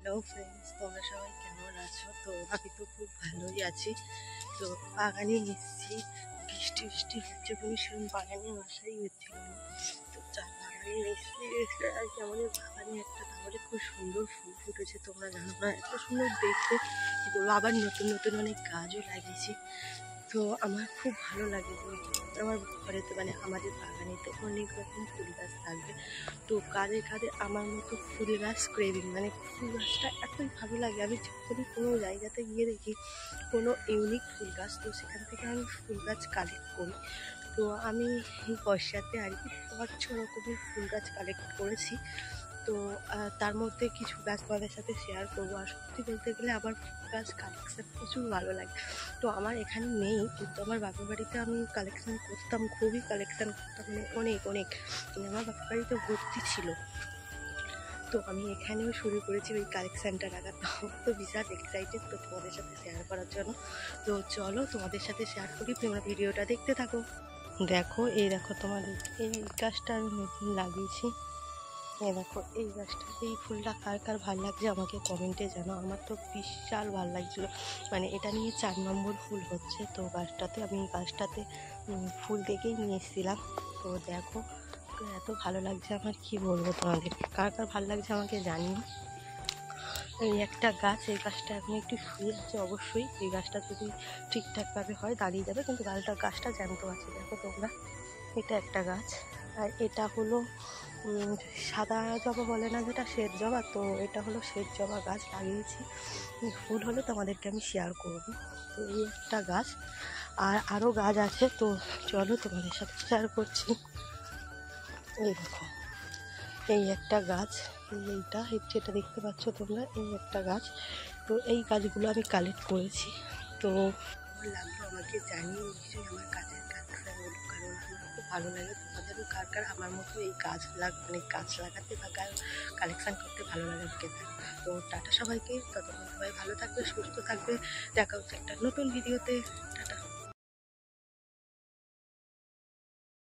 Hello friends, তোমরা সবাই কেমন আছো? তো আমি তো খুব ভালোই আছি। তো বাগানে এসেছি, বৃষ্টি বৃষ্টি হচ্ছে, খুবই সেরকম বাগানে আসাই হচ্ছিল না। তো বাগানে এসে আজকে আমাদের বাগানে একটা তাহলে খুব সুন্দর ফুল ফুটেছে, তোমরা জানো না এত সুন্দর দেখতে। কি বলবো, আবার নতুন নতুন অনেক গাছও লাগিয়েছি। তো আমার খুব ভালো লাগে যে আমার ঘরেতে মানে আমাদের বাগানে তো অনেক রকম ফুল গাছ থাকবে। তো কাঁধে কাঁধে আমার মতো ফুল গাছ ক্রেভিং, মানে ফুল গাছটা এতই ভালো লাগে। আমি যখনই কোনো জায়গাতে গিয়ে দেখি কোনো ইউনিক ফুল গাছ, তো সেখান থেকে আমি ফুল গাছ কালেক্ট করি। তো আমি এই বর্ষাতে আর কি 5-6 রকমের ফুল গাছ কালেক্ট করেছি। তো তার মধ্যে কিছু গাছ তোমাদের সাথে শেয়ার করবো। আর সত্যি বলতে গেলে আমার ফুল গাছ কালেকশান প্রচুর ভালো লাগে। তো আমার এখানে নেই, কিন্তু আমার বাপের বাড়িতে আমি কালেকশান করতাম, খুবই কালেকশান করতাম, মানে অনেক অনেক, মানে আমার বাপের বাড়িতে ভর্তি ছিল। তো আমি এখানেও শুরু করেছি ওই কালেকশানটা রাখা। তো বিশাল এক্সাইটেড তো তোমাদের সাথে শেয়ার করার জন্য। তো চলো তোমাদের সাথে শেয়ার করি, তোমরা ভিডিওটা দেখতে থাকো। দেখো, এই দেখো তোমাদের এই গাছটা আমি নতুন লাগিয়েছি। দেখো এই গাছটা, এই ফুলটা কার কার ভাল লাগছে আমাকে কমেন্টে জানাও। আমার তো বিশাল ভাল লাগছিলো, মানে এটা নিয়ে 4 নম্বর ফুল হচ্ছে। তো গাছটাতে আমি গাছটাতে ফুল দেখেই নিয়ে এসেছিলাম। তো দেখো এত ভালো লাগছে আমার, কি বলবো তোমাদের, কার কার ভাল লাগছে আমাকে জানিও। এই একটা গাছ, এই গাছটা এখন একটু শুয়ে আছে, অবশ্যই এই গাছটা যদি ঠিকঠাকভাবে হয় দাঁড়িয়ে যাবে, কিন্তু গাছটা জ্যান্ত আছে। দেখো তোমরা, এটা একটা গাছ। আর এটা হলো সাদা জবা বলে না, যেটা শ্বেত জবা, তো এটা হলো শ্বেত জবা গাছ লাগিয়েছি। ফুল হলে তোমাদেরকে আমি শেয়ার করব। তো এই একটা গাছ, আর আরও গাছ আছে, তো চলো তোমাদের সাথে শেয়ার করছি। এই দেখো, এই একটা গাছ, এইটা যেটা দেখতে পাচ্ছ তোমরা, এই একটা গাছ। তো এই গাছগুলো আমি কালেক্ট করেছি। তো লাগলো আমাকে জানিয়ে নিশ্চয়ই আমার গাছের কালেকশানগুলো, কারণ আমার খুব ভালো লাগে। তোমাদেরও কার কার আমার মতো এই মানে গাছ লাগাতে বা কালেকশান করতে ভালো লাগে আমাকে। তো টাটা সবাইকে, ততক্ষণ সবাই ভালো থাকবে, সুস্থ থাকবে, দেখা হচ্ছে একটা নতুন ভিডিওতে। টাটা।